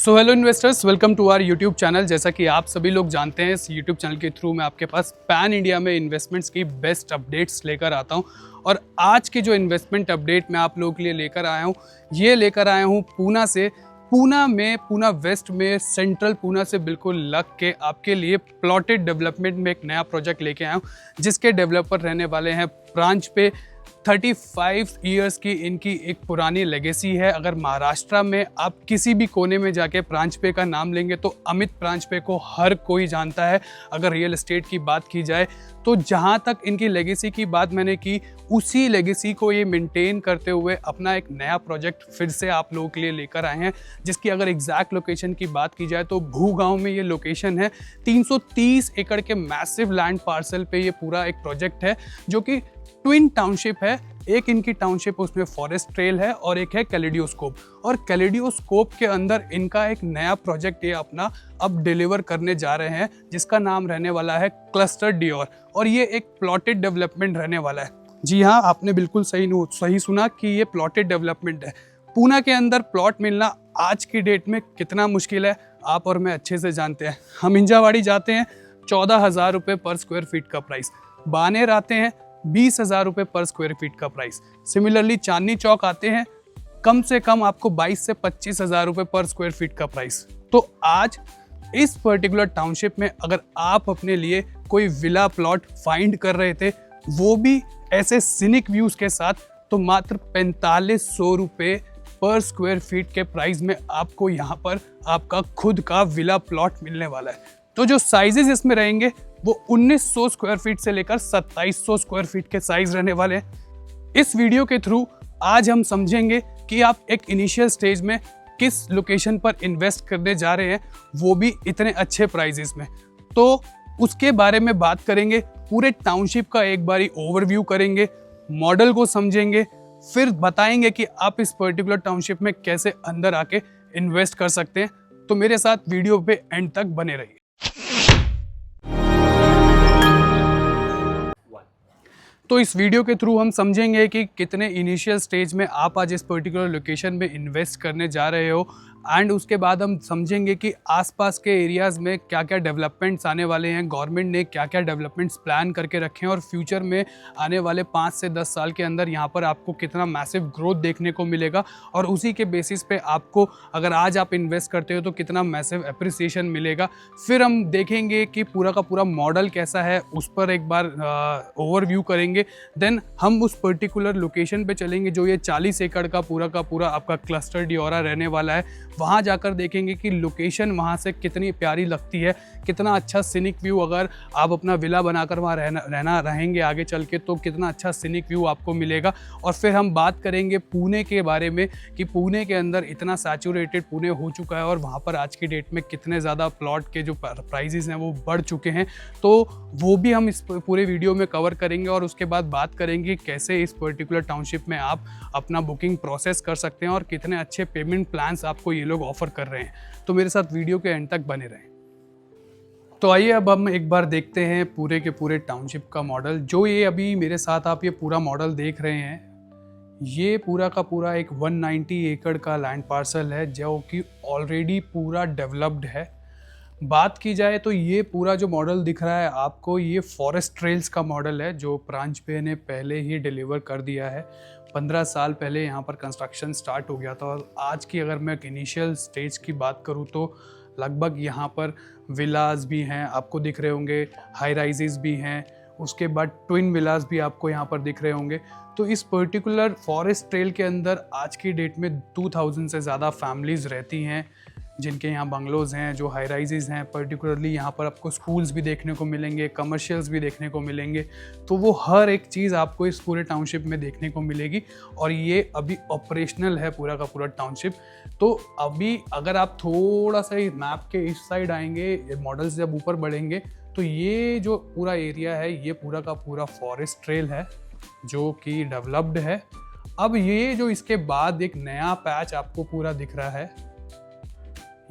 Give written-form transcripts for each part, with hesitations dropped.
So hello investors, welcome to our YouTube channel. जैसा कि आप सभी लोग जानते हैं, इस यूट्यूब चैनल के थ्रू मैं आपके पास पैन इंडिया में इन्वेस्टमेंट्स की बेस्ट अपडेट्स लेकर आता हूं। और आज की जो इन्वेस्टमेंट अपडेट मैं आप लोगों के लिए लेकर आया हूं, ये लेकर आया हूं पूना से। पूना वेस्ट में, सेंट्रल पूना से बिल्कुल लग के आपके लिए प्लॉटेड डेवलपमेंट में एक नया प्रोजेक्ट लेके आया हूँ, जिसके डेवलपर रहने वाले हैं प्रांच पे। 35 इयर्स की इनकी एक पुरानी लेगेसी है। अगर महाराष्ट्र में आप किसी भी कोने में जाके प्रांजपे का नाम लेंगे तो अमित प्रांजपे को हर कोई जानता है। अगर रियल एस्टेट की बात की जाए तो जहाँ तक इनकी लेगेसी की बात मैंने की, उसी लेगेसी को ये मेंटेन करते हुए अपना एक नया प्रोजेक्ट फिर से आप लोगों के लिए लेकर आए हैं, जिसकी अगर एग्जैक्ट लोकेशन की बात की जाए तो भूगांव में ये लोकेशन है। 330 एकड़ के मैसिव लैंड पार्सल पे ये पूरा एक प्रोजेक्ट है, जो कि ट्विन टाउनशिप है। एक इनकी टाउनशिप, उसमें फॉरेस्ट ट्रेल है और एक है कैलेडियोस्कोप। और कैलेडियोस्कोप के अंदर इनका एक नया प्रोजेक्ट ये अपना अब डिलीवर करने जा रहे हैं, जिसका नाम रहने वाला है क्लस्टर डियोर। और ये एक प्लॉटेड डेवलपमेंट रहने वाला है। जी हाँ, आपने बिल्कुल सही सुना कि ये प्लॉटेड डेवलपमेंट है। पूना के अंदर प्लॉट मिलना आज की डेट में कितना मुश्किल है, आप और मैं अच्छे से जानते हैं। हम इंजावाड़ी जाते हैं, 14,000 रुपये पर स्क्वायर फीट का प्राइस। बानेर आते हैं, 20,000 रुपये पर स्क्वायर फीट का प्राइस। सिमिलरली चांदनी चौक आते हैं, कम से कम आपको 22 से 25,000 रुपये पर स्क्वायर फीट का प्राइस। तो आज इस पर्टिकुलर टाउनशिप में अगर आप अपने लिए कोई विला प्लॉट फाइंड कर रहे थे, वो भी ऐसे सीनिक व्यूज के साथ, तो मात्र 4500 रुपये पर स्क्वायर फीट के प्राइस में आपको यहाँ पर आपका खुद का विला प्लॉट मिलने वाला है। तो जो साइजेस इसमें रहेंगे वो 1900 स्क्वायर फीट से लेकर 2700 स्क्वायर फीट के साइज रहने वाले हैं। इस वीडियो के थ्रू आज हम समझेंगे कि आप एक इनिशियल स्टेज में किस लोकेशन पर इन्वेस्ट करने जा रहे हैं, वो भी इतने अच्छे प्राइजेस में। तो उसके बारे में बात करेंगे, पूरे टाउनशिप का एक बारी ओवरव्यू करेंगे, मॉडल को समझेंगे, फिर बताएंगे कि आप इस पर्टिकुलर टाउनशिप में कैसे अंदर आके इन्वेस्ट कर सकते हैं। तो मेरे साथ वीडियो पे एंड तक बने रहिए। तो इस वीडियो के थ्रू हम समझेंगे कि कितने इनिशियल स्टेज में आप आज इस पर्टिकुलर लोकेशन में इन्वेस्ट करने जा रहे हो, एंड उसके बाद हम समझेंगे कि आसपास के एरियाज़ में क्या क्या डेवलपमेंट्स आने वाले हैं, गवर्नमेंट ने क्या क्या डेवलपमेंट्स प्लान करके रखे हैं, और फ्यूचर में आने वाले 5 से 10 साल के अंदर यहाँ पर आपको कितना मैसिव ग्रोथ देखने को मिलेगा, और उसी के बेसिस पे आपको अगर आज आप इन्वेस्ट करते हो तो कितना मैसिव एप्रिसिएशन मिलेगा। फिर हम देखेंगे कि पूरा का पूरा मॉडल कैसा है, उस पर एक बार ओवरव्यू करेंगे। देन हम उस पर्टिकुलर लोकेशन पे चलेंगे जो ये 40 एकड़ का पूरा आपका क्लस्टर डियोरा रहने वाला है। वहाँ जाकर देखेंगे कि लोकेशन वहाँ से कितनी प्यारी लगती है, कितना अच्छा सीनिक व्यू। अगर आप अपना विला बनाकर वहाँ रहेंगे आगे चल के, तो कितना अच्छा सीनिक व्यू आपको मिलेगा। और फिर हम बात करेंगे पुणे के बारे में कि पुणे के अंदर इतना सैचुरेटेड पुणे हो चुका है, और वहाँ पर आज की डेट में कितने ज़्यादा प्लॉट के जो प्राइजेस हैं वो बढ़ चुके हैं। तो वो भी हम इस पूरे वीडियो में कवर करेंगे, और उसके बाद बात करेंगे कैसे इस पर्टिकुलर टाउनशिप में आप अपना बुकिंग प्रोसेस कर सकते हैं, और कितने अच्छे पेमेंट प्लान्स आपको ये लोग ऑफर कर रहे हैं। तो मेरे साथ वीडियो के एंड तक बने रहें। तो आइए अब हम एक बार देखते हैं पूरे के पूरे टाउनशिप का मॉडल। जो ये अभी मेरे साथ आप ये पूरा मॉडल देख रहे हैं, ये पूरा का पूरा एक 190 एकड़ का लैंड पार्सल है, जो कि ऑलरेडी पूरा डेवलप्ड है। बात की जाए तो ये पूरा जो मॉडल दिख रहा है आपको, ये फॉरेस्ट ट्रेल्स का मॉडल है, जो प्रांजपे ने पहले ही डिलीवर कर दिया है। 15 साल पहले यहाँ पर कंस्ट्रक्शन स्टार्ट हो गया था, और आज की अगर मैं इनिशियल स्टेज की बात करूँ तो लगभग यहाँ पर विलाज भी हैं, आपको दिख रहे होंगे, हाई राइजेस भी हैं, उसके बाद ट्विन विलाज भी आपको यहाँ पर दिख रहे होंगे। तो इस पर्टिकुलर फॉरेस्ट ट्रेल के अंदर आज की डेट में 2000 से ज़्यादा फैमिलीज़ रहती हैं, जिनके यहाँ बंगलोज हैं, जो हाई राइजेस हैं। पर्टिकुलरली यहाँ पर आपको स्कूल्स भी देखने को मिलेंगे, कमर्शियल्स भी देखने को मिलेंगे। तो वो हर एक चीज़ आपको इस पूरे टाउनशिप में देखने को मिलेगी, और ये अभी ऑपरेशनल है पूरा का पूरा टाउनशिप। तो अभी अगर आप थोड़ा सा मैप के इस साइड आएंगे, मॉडल से जब ऊपर बढ़ेंगे, तो ये जो पूरा एरिया है, ये पूरा का पूरा फॉरेस्ट ट्रेल है, जो कि डेवलप्ड है। अब ये जो इसके बाद एक नया पैच आपको पूरा दिख रहा है,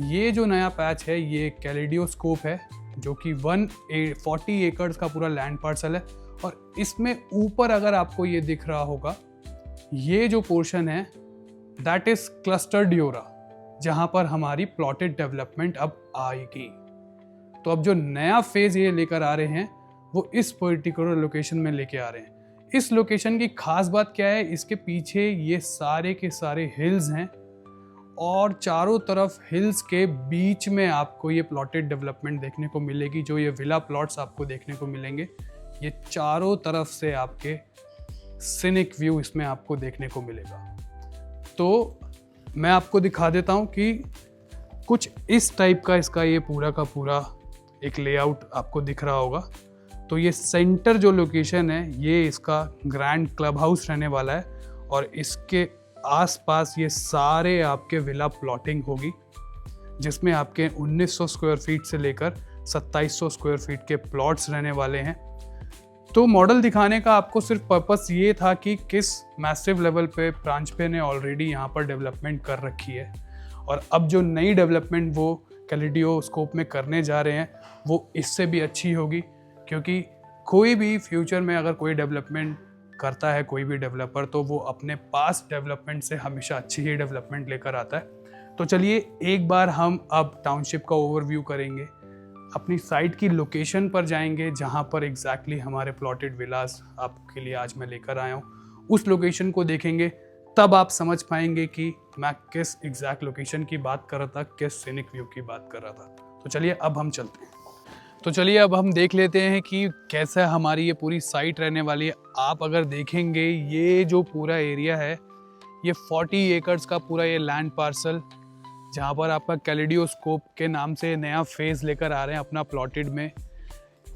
ये जो नया पैच है ये कैलेडियोस्कोप है, जो कि 140 एकड़ का पूरा लैंड पार्सल है। और इसमें ऊपर अगर आपको ये दिख रहा होगा, ये जो पोर्शन है दैट इज क्लस्टर डियोरा, जहां पर हमारी प्लॉटेड डेवलपमेंट अब आएगी। तो अब जो नया फेज ये लेकर आ रहे हैं वो इस पर्टिकुलर लोकेशन में लेके आ रहे हैं। इस लोकेशन की खास बात क्या है, इसके पीछे ये सारे के सारे हिल्स हैं और चारों तरफ हिल्स के बीच में आपको ये प्लॉटेड डेवलपमेंट देखने को मिलेगी। जो ये विला प्लॉट्स आपको देखने को मिलेंगे, ये चारों तरफ से आपके सीनिक व्यू इसमें आपको देखने को मिलेगा। तो मैं आपको दिखा देता हूँ कि कुछ इस टाइप का इसका ये पूरा का पूरा एक लेआउट आपको दिख रहा होगा। तो ये सेंटर जो लोकेशन है ये इसका ग्रैंड क्लब हाउस रहने वाला है और इसके आसपास ये सारे आपके विला प्लॉटिंग होगी, जिसमें आपके 1900 स्क्वायर फीट से लेकर 2700 स्क्वायर फीट के प्लॉट्स रहने वाले हैं। तो मॉडल दिखाने का आपको सिर्फ पर्पस ये था कि किस मैसिव लेवल पे प्रांजपे ने ऑलरेडी यहाँ पर डेवलपमेंट कर रखी है और अब जो नई डेवलपमेंट वो कैलिडियोस्कोप में करने जा रहे हैं वो इससे भी अच्छी होगी, क्योंकि कोई भी फ्यूचर में अगर कोई डेवलपमेंट करता है कोई भी डेवलपर तो वो अपने पास्ट डेवलपमेंट से हमेशा अच्छी ही डेवलपमेंट लेकर आता है। तो चलिए एक बार हम अब टाउनशिप का ओवरव्यू करेंगे, अपनी साइट की लोकेशन पर जाएंगे जहां पर एग्जैक्टली हमारे प्लॉटेड विलास आपके लिए आज मैं लेकर आया हूं। उस लोकेशन को देखेंगे तब आप समझ पाएंगे कि मैं किस एग्जैक्ट लोकेशन की बात कर रहा था, किस सीनिक व्यू की बात कर रहा था। तो चलिए अब हम चलते हैं। तो चलिए अब हम देख लेते हैं कि कैसा हमारी ये पूरी साइट रहने वाली है। आप अगर देखेंगे ये जो पूरा एरिया है ये 40 एकर्स का पूरा ये लैंड पार्सल, जहाँ पर आपका कैलिडियोस्कोप के नाम से नया फेज लेकर आ रहे हैं अपना प्लॉटेड में।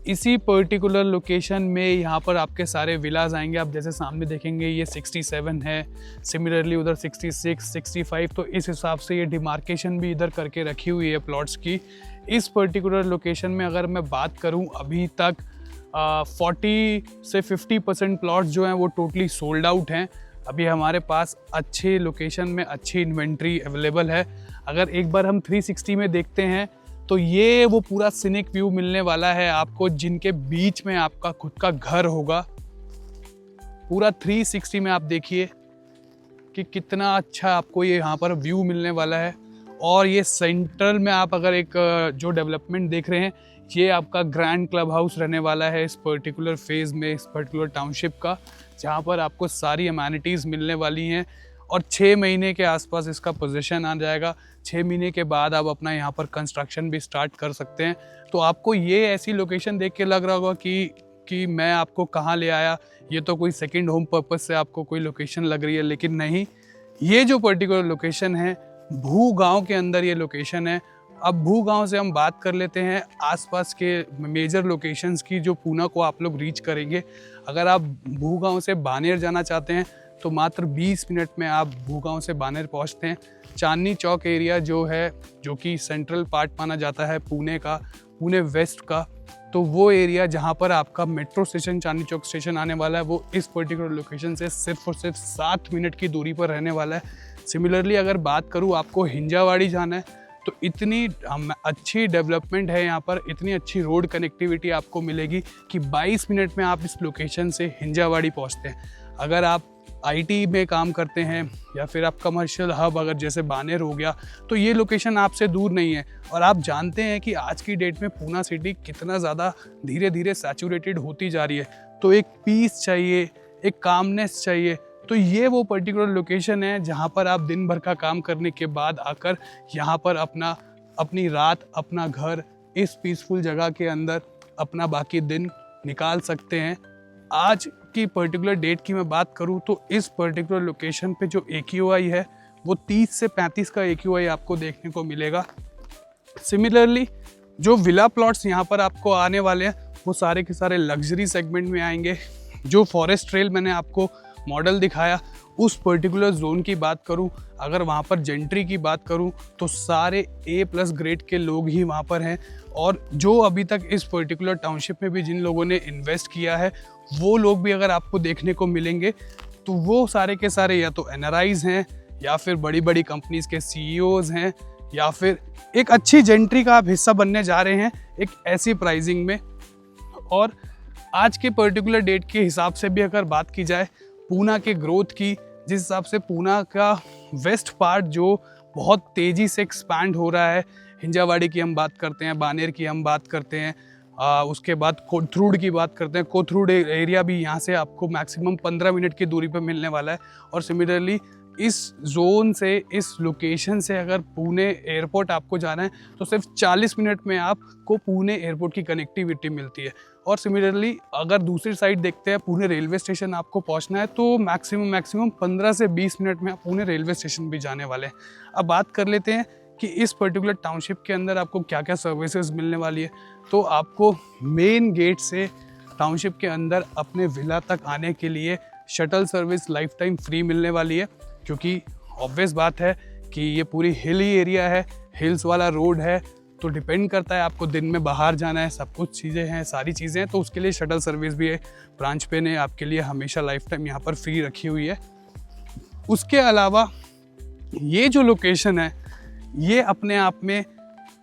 इसी पर्टिकुलर लोकेशन में यहाँ पर आपके सारे विलाज आएंगे। आप जैसे सामने देखेंगे ये 67 है, सिमिलरली उधर 66, 65। तो इस हिसाब से ये डिमार्केशन भी इधर करके रखी हुई है प्लॉट्स की। इस पर्टिकुलर लोकेशन में अगर मैं बात करूं अभी तक 40 से 50% प्लॉट्स जो हैं वो टोटली सोल्ड आउट हैं। अभी हमारे पास अच्छे लोकेशन में अच्छी इन्वेंट्री अवेलेबल है। अगर एक बार हम 360 में देखते हैं तो ये वो पूरा सीनिक व्यू मिलने वाला है आपको, जिनके बीच में आपका खुद का घर होगा। पूरा 360 में आप देखिए कि कितना अच्छा आपको ये यहाँ पर व्यू मिलने वाला है। और ये सेंट्रल में आप अगर एक जो डेवलपमेंट देख रहे हैं ये आपका ग्रैंड क्लब हाउस रहने वाला है इस पर्टिकुलर फेज़ में, इस पर्टिकुलर टाउनशिप का, जहाँ पर आपको सारी अमेनिटीज़ मिलने वाली हैं। और 6 महीने के आसपास इसका पोजीशन आ जाएगा। 6 महीने के बाद आप अपना यहाँ पर कंस्ट्रक्शन भी स्टार्ट कर सकते हैं। तो आपको ये ऐसी लोकेशन देख के लग रहा होगा कि मैं आपको कहाँ ले आया, ये तो कोई सेकंड होम पर्पस से आपको कोई लोकेशन लग रही है, लेकिन नहीं, ये जो पर्टिकुलर लोकेशन है भू गांव के अंदर ये लोकेशन है। अब भू गांव से हम बात कर लेते हैं आसपास के मेजर लोकेशंस की जो पूना को आप लोग रीच करेंगे। अगर आप भू गांव से बानेर जाना चाहते हैं तो मात्र 20 मिनट में आप भू गांव से बानेर पहुंचते हैं। चांदनी चौक एरिया जो है, जो कि सेंट्रल पार्ट माना जाता है पुणे का, पुणे वेस्ट का, तो वो एरिया जहां पर आपका metro station Chandni Chowk station आने वाला है वो इस पर्टिकुलर लोकेशन से सिर्फ और सिर्फ 7 मिनट की दूरी पर रहने वाला है। सिमिलरली अगर बात करूँ आपको हिंजावाड़ी जाना है तो इतनी अच्छी डेवलपमेंट है यहाँ पर, इतनी अच्छी रोड कनेक्टिविटी आपको मिलेगी कि 22 मिनट में आप इस लोकेशन से हिंजावाड़ी पहुँचते हैं। अगर आप आईटी में काम करते हैं या फिर आप कमर्शियल हब अगर जैसे बानेर हो गया तो ये लोकेशन आपसे दूर नहीं है। और आप जानते हैं कि आज की डेट में पूना सिटी कितना ज़्यादा धीरे धीरे सैचुरेटेड होती जा रही है। तो एक पीस चाहिए, एक कामनेस चाहिए। तो ये वो पर्टिकुलर लोकेशन है जहाँ पर आप दिन भर का काम करने के बाद आकर यहाँ पर अपनी रात, अपना घर, इस पीसफुल जगह के अंदर अपना बाकी दिन निकाल सकते हैं। आज की पर्टिकुलर डेट की मैं बात करूँ तो इस पर्टिकुलर लोकेशन पे जो AQI है वो 30 से 35 का AQI आपको देखने को मिलेगा। सिमिलरली जो विला प्लॉट्स यहाँ पर आपको आने वाले हैं वो सारे के सारे लग्जरी सेगमेंट में आएंगे। जो फॉरेस्ट ट्रेल मैंने आपको मॉडल दिखाया उस पर्टिकुलर जोन की बात करूं, अगर वहां पर जेंट्री की बात करूं तो सारे A+ ग्रेड के लोग ही वहां पर हैं। और जो अभी तक इस पर्टिकुलर टाउनशिप में भी जिन लोगों ने इन्वेस्ट किया है वो लोग भी अगर आपको देखने को मिलेंगे तो वो सारे के सारे या तो NRIs हैं या फिर बड़ी बड़ी कंपनीज के CEOs हैं या फिर एक अच्छी जेंट्री का आप हिस्सा बनने जा रहे हैं एक ऐसी प्राइसिंग में। और आज के पर्टिकुलर डेट के हिसाब से भी अगर बात की जाए पूना के ग्रोथ की, जिस हिसाब से पूना का वेस्ट पार्ट जो बहुत तेज़ी से एक्सपैंड हो रहा है। हिंजावाड़ी की हम बात करते हैं, बानेर की हम बात करते हैं, उसके बाद कोथरूड की बात करते हैं। कोथरूड एरिया भी यहाँ से आपको मैक्सिमम 15 मिनट की दूरी पर मिलने वाला है। और सिमिलरली इस जोन से, इस लोकेशन से अगर पुणे एयरपोर्ट आपको जाना है तो सिर्फ 40 मिनट में आपको पुणे एयरपोर्ट की कनेक्टिविटी मिलती है। और सिमिलरली अगर दूसरी साइड देखते हैं, पुणे रेलवे स्टेशन आपको पहुंचना है तो मैक्सिमम 15 से 20 मिनट में आप पुणे रेलवे स्टेशन भी जाने वाले हैं। अब बात कर लेते हैं कि इस पर्टिकुलर टाउनशिप के अंदर आपको क्या क्या सर्विसेज मिलने वाली है। तो आपको मेन गेट से टाउनशिप के अंदर अपने विला तक आने के लिए shuttle service life time free मिलने वाली है, क्योंकि ऑब्वियस बात है कि ये पूरी हिली एरिया है, हिल्स वाला रोड है, तो डिपेंड करता है आपको दिन में बाहर जाना है, सब कुछ चीज़ें हैं, सारी चीज़ें हैं, तो उसके लिए शटल सर्विस भी है। ब्रांच पे ने आपके लिए हमेशा लाइफ टाइम यहाँ पर फ्री रखी हुई है। उसके अलावा ये जो लोकेशन है ये अपने आप में,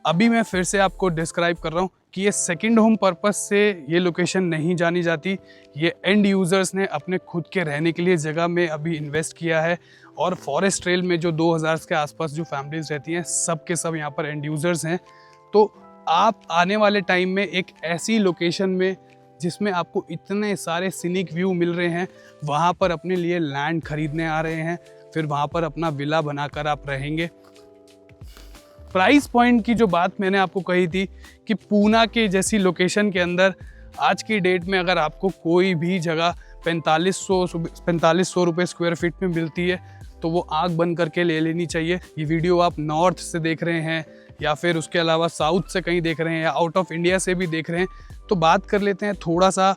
अभी मैं फिर से आपको डिस्क्राइब कर रहा हूँ कि ये सेकंड होम पर्पस से ये लोकेशन नहीं जानी जाती। ये एंड यूज़र्स ने अपने खुद के रहने के लिए जगह में अभी इन्वेस्ट किया है। और फॉरेस्ट ट्रेल में जो 2000 के आसपास जो फैमिलीज रहती हैं, सब के सब यहाँ पर एंड यूज़र्स हैं। तो आप आने वाले टाइम में एक ऐसी लोकेशन में जिसमें आपको इतने सारे सीनिक व्यू मिल रहे हैं, वहाँ पर अपने लिए लैंड खरीदने आ रहे हैं, फिर वहाँ पर अपना विला बनाकर आप रहेंगे। प्राइस पॉइंट की जो बात मैंने आपको कही थी कि पूना के जैसी लोकेशन के अंदर आज की डेट में अगर आपको कोई भी जगह 4500 रुपये स्क्वायर फीट में मिलती है तो वो आँख बंद करके ले लेनी चाहिए। ये वीडियो आप नॉर्थ से देख रहे हैं या फिर उसके अलावा साउथ से कहीं देख रहे हैं या आउट ऑफ इंडिया से भी देख रहे हैं, तो बात कर लेते हैं थोड़ा सा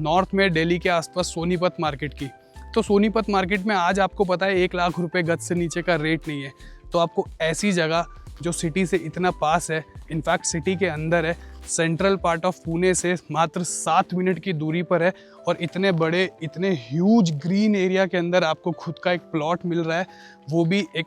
नॉर्थ में दिल्ली के आसपास सोनीपत मार्केट की। तो सोनीपत मार्केट में आज आपको पता है 1 लाख रुपए गज से नीचे का रेट नहीं है। तो आपको ऐसी जगह जो सिटी से इतना पास है, इनफैक्ट सिटी के अंदर है, सेंट्रल पार्ट ऑफ पुणे से मात्र 7 मिनट की दूरी पर है, और इतने बड़े, इतने ह्यूज ग्रीन एरिया के अंदर आपको खुद का एक प्लॉट मिल रहा है, वो भी एक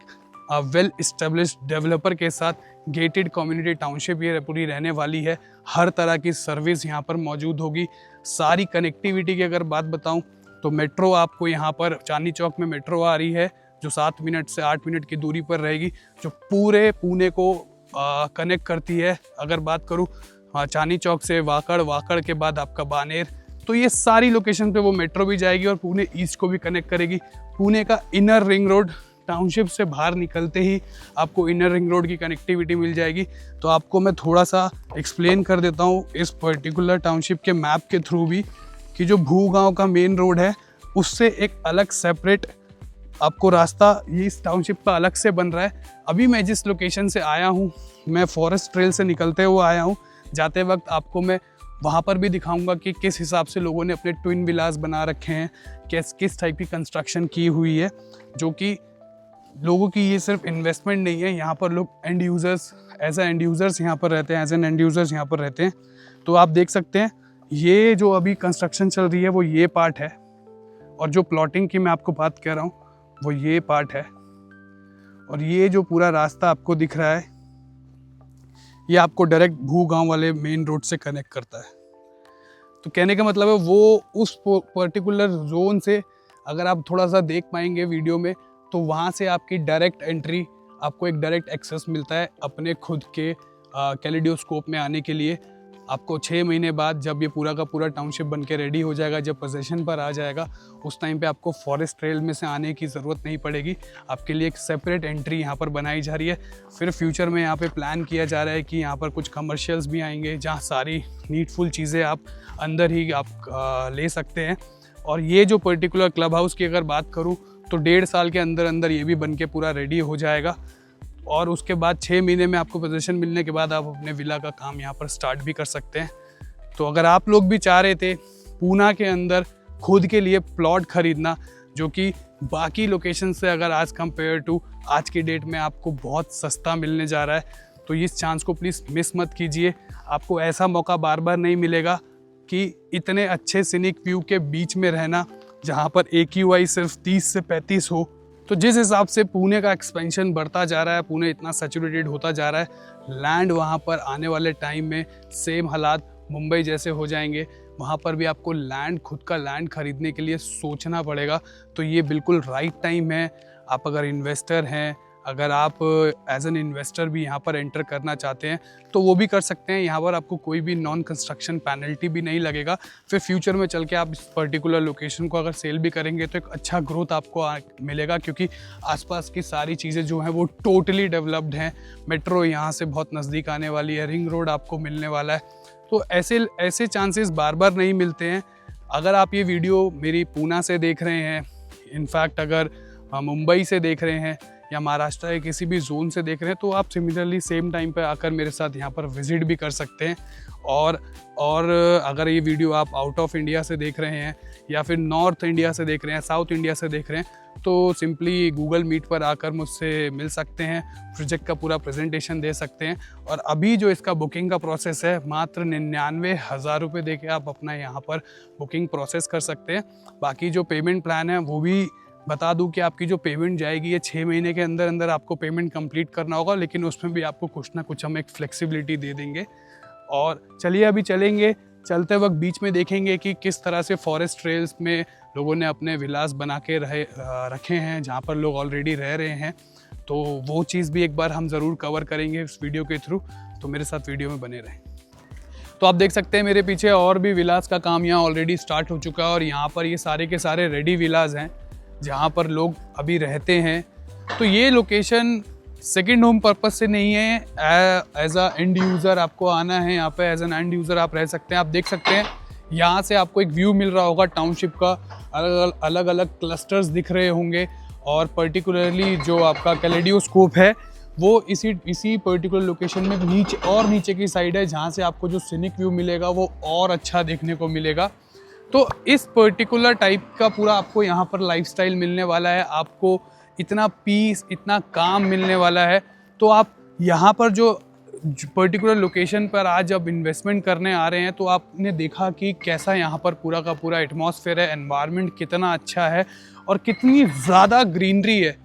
वेल इस्टेब्लिश्ड डेवलपर के साथ। गेटेड कम्युनिटी टाउनशिप ये पूरी रहने वाली है। हर तरह की सर्विस यहाँ पर मौजूद होगी। सारी कनेक्टिविटी की अगर बात बताऊँ तो मेट्रो आपको यहाँ पर चांदनी चौक में मेट्रो आ रही है जो 7 मिनट से 8 मिनट की दूरी पर रहेगी, जो पूरे पुणे को कनेक्ट करती है। अगर बात करूँ चांदनी चौक से वाकड़, वाकड़ के बाद आपका बानेर, तो ये सारी लोकेशन पे वो मेट्रो भी जाएगी और पुणे ईस्ट को भी कनेक्ट करेगी। पुणे का इनर रिंग रोड, टाउनशिप से बाहर निकलते ही आपको इनर रिंग रोड की कनेक्टिविटी मिल जाएगी। तो आपको मैं थोड़ा सा एक्सप्लेन कर देता हूँ इस पर्टिकुलर टाउनशिप के मैप के थ्रू भी, कि जो भूगांव का मेन रोड है उससे एक अलग सेपरेट आपको रास्ता ये इस टाउनशिप का अलग से बन रहा है। अभी मैं जिस लोकेशन से आया हूँ, मैं फॉरेस्ट ट्रेल से निकलते हुए आया हूँ। जाते वक्त आपको मैं वहाँ पर भी दिखाऊंगा कि किस हिसाब से लोगों ने अपने ट्विन विलास बना रखे हैं, किस टाइप की कंस्ट्रक्शन की हुई है, जो कि लोगों की ये सिर्फ इन्वेस्टमेंट नहीं है। यहाँ पर लोग end users, as end users यहाँ पर रहते हैं, एज एन एंड यूज़र्स यहाँ पर रहते हैं। तो आप देख सकते हैं ये जो अभी कंस्ट्रक्शन चल रही है वो ये पार्ट है, और जो प्लॉटिंग की मैं आपको बात कह रहा हूँ वो ये पार्ट है। और ये जो पूरा रास्ता आपको दिख रहा है ये आपको डायरेक्ट भूगांव वाले मेन रोड से कनेक्ट करता है। तो कहने का मतलब है वो उस पर्टिकुलर जोन से अगर आप थोड़ा सा देख पाएंगे वीडियो में, तो वहाँ से आपकी डायरेक्ट एंट्री, आपको एक डायरेक्ट एक्सेस मिलता है अपने खुद के कैलिडोस्कोप में आने के लिए। आपको 6 महीने बाद जब ये पूरा का पूरा टाउनशिप बन के रेडी हो जाएगा, जब पोजीशन पर आ जाएगा, उस टाइम पे आपको फॉरेस्ट ट्रेल में से आने की ज़रूरत नहीं पड़ेगी। आपके लिए एक सेपरेट एंट्री यहाँ पर बनाई जा रही है। फिर फ्यूचर में यहाँ पे प्लान किया जा रहा है कि यहाँ पर कुछ कमर्शियल्स भी आएंगे, जहाँ सारी नीडफुल चीज़ें आप अंदर ही आप ले सकते हैं। और ये जो पर्टिकुलर क्लब हाउस की अगर बात करूँ तो 1.5 साल के अंदर अंदर ये भी बन के पूरा रेडी हो जाएगा। और उसके बाद 6 महीने में आपको पोजीशन मिलने के बाद आप अपने विला का काम यहाँ पर स्टार्ट भी कर सकते हैं। तो अगर आप लोग भी चाह रहे थे पूना के अंदर खुद के लिए प्लॉट खरीदना, जो कि बाकी लोकेशन से अगर आज कंपेयर टू आज की डेट में आपको बहुत सस्ता मिलने जा रहा है, तो इस चांस को प्लीज़ मिस मत कीजिए। आपको ऐसा मौका बार बार नहीं मिलेगा कि इतने अच्छे सीनिक व्यू के बीच में रहना, जहाँ पर AQI सिर्फ 30 से 35 हो। तो जिस हिसाब से पुणे का एक्सपेंशन बढ़ता जा रहा है, पुणे इतना सैचुरेटेड होता जा रहा है, लैंड वहाँ पर आने वाले टाइम में सेम हालात मुंबई जैसे हो जाएंगे। वहाँ पर भी आपको लैंड, खुद का लैंड खरीदने के लिए सोचना पड़ेगा। तो ये बिल्कुल राइट टाइम है। आप अगर इन्वेस्टर हैं, अगर आप एज एन इन्वेस्टर भी यहाँ पर एंटर करना चाहते हैं तो वो भी कर सकते हैं। यहाँ पर आपको कोई भी नॉन कंस्ट्रक्शन पेनल्टी भी नहीं लगेगा। फिर फ्यूचर में चल के आप इस पर्टिकुलर लोकेशन को अगर सेल भी करेंगे तो एक अच्छा ग्रोथ आपको मिलेगा, क्योंकि आसपास की सारी चीज़ें जो हैं वो टोटली डेवलप्ड हैं। मेट्रो यहाँ से बहुत नज़दीक आने वाली है, रिंग रोड आपको मिलने वाला है। तो ऐसे चांसेस बार बार नहीं मिलते हैं। अगर आप ये वीडियो मेरी पूना से देख रहे हैं, इनफैक्ट अगर मुंबई से देख रहे हैं या महाराष्ट्र के किसी भी जोन से देख रहे हैं, तो आप सिमिलरली सेम टाइम पे आकर मेरे साथ यहाँ पर विज़िट भी कर सकते हैं। और अगर ये वीडियो आप आउट ऑफ इंडिया से देख रहे हैं या फिर नॉर्थ इंडिया से देख रहे हैं, साउथ इंडिया से देख रहे हैं, तो सिंपली गूगल मीट पर आकर मुझसे मिल सकते हैं, प्रोजेक्ट का पूरा प्रेजेंटेशन दे सकते हैं। और अभी जो इसका बुकिंग का प्रोसेस है, मात्र 99,000 रुपये दे के आप अपना यहाँ पर बुकिंग प्रोसेस कर सकते हैं। बाकी जो पेमेंट प्लान है वो भी बता दूं कि आपकी जो पेमेंट जाएगी ये 6 महीने के अंदर अंदर आपको पेमेंट कंप्लीट करना होगा, लेकिन उसमें भी आपको कुछ ना कुछ हम एक फ्लेक्सिबिलिटी दे देंगे। और चलिए अभी चलेंगे, चलते वक्त बीच में देखेंगे कि किस तरह से फॉरेस्ट ट्रेल्स में लोगों ने अपने विलास बना के रखे हैं, जहाँ पर लोग ऑलरेडी रह रहे हैं। तो वो चीज़ भी एक बार हम ज़रूर कवर करेंगे इस वीडियो के थ्रू, तो मेरे साथ वीडियो में बने रहें। तो आप देख सकते हैं मेरे पीछे और भी विलास का काम यहाँ ऑलरेडी स्टार्ट हो चुका है, और यहाँ पर ये सारे के सारे रेडी विलास हैं जहाँ पर लोग अभी रहते हैं। तो ये लोकेशन सेकेंड होम पर्पस से नहीं है, एज अ एंड यूज़र आपको आना है यहाँ पे, एज एन एंड यूज़र आप रह सकते हैं। आप देख सकते हैं यहाँ से आपको एक व्यू मिल रहा होगा टाउनशिप का, अलग अलग क्लस्टर्स दिख रहे होंगे, और पर्टिकुलरली जो आपका कैलेडोस्कोप है वो इसी पर्टिकुलर लोकेशन में नीचे की साइड है, जहाँ से आपको जो सीनिक व्यू मिलेगा वो और अच्छा देखने को मिलेगा। तो इस पर्टिकुलर टाइप का पूरा आपको यहाँ पर लाइफस्टाइल मिलने वाला है, आपको इतना पीस, इतना काम मिलने वाला है। तो आप यहाँ पर जो पर्टिकुलर लोकेशन पर आज अब इन्वेस्टमेंट करने आ रहे हैं, तो आपने देखा कि कैसा यहाँ पर पूरा का पूरा एटमॉस्फेयर है, एनवायरनमेंट कितना अच्छा है और कितनी ज़्यादा ग्रीनरी है।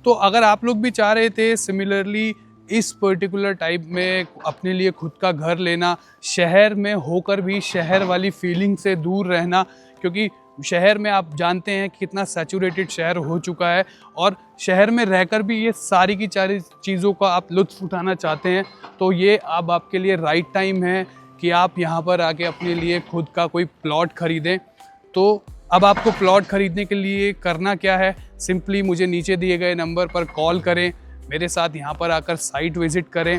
तो अगर आप लोग भी चाह रहे थे सिमिलरली इस पर्टिकुलर टाइप में अपने लिए खुद का घर लेना, शहर में होकर भी शहर वाली फीलिंग से दूर रहना, क्योंकि शहर में आप जानते हैं कि कितना सैचुरेटेड शहर हो चुका है, और शहर में रहकर भी ये सारी की सारी चीज़ों का आप लुत्फ़ उठाना चाहते हैं, तो ये अब आपके लिए राइट टाइम है कि आप यहाँ पर आके अपने लिए खुद का कोई प्लॉट ख़रीदें। तो अब आपको प्लॉट ख़रीदने के लिए करना क्या है, सिंपली मुझे नीचे दिए गए नंबर पर कॉल करें, मेरे साथ यहाँ पर आकर साइट विज़िट करें,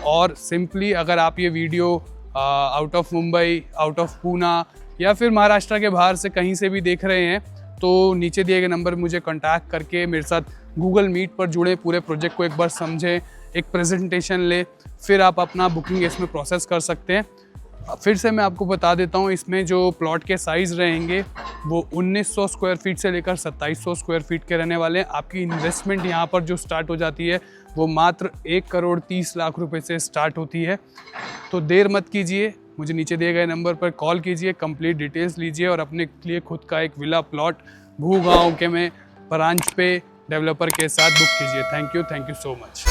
और सिंपली अगर आप ये video out of Mumbai, out of Poona या फिर महाराष्ट्र के बाहर से कहीं से भी देख रहे हैं, तो नीचे दिए गए नंबर मुझे कांटेक्ट करके मेरे साथ गूगल मीट पर जुड़े, पूरे प्रोजेक्ट को एक बार समझें, एक प्रेजेंटेशन लें, फिर आप अपना बुकिंग इसमें प्रोसेस कर सकते हैं। फिर से मैं आपको बता देता हूँ, इसमें जो प्लॉट के साइज़ रहेंगे वो 1900 स्क्वायर फीट से लेकर 2700 स्क्वायर फीट के रहने वाले हैं। आपकी इन्वेस्टमेंट यहाँ पर जो स्टार्ट हो जाती है वो मात्र 1,30,00,000 रुपये से स्टार्ट होती है। तो देर मत कीजिए, मुझे नीचे दिए गए नंबर पर कॉल कीजिए, कंप्लीट डिटेल्स लीजिए और अपने लिए खुद का एक विला प्लॉट भूगांव के में ब्रांच पे डेवलपर के साथ बुक कीजिए। Thank you so much.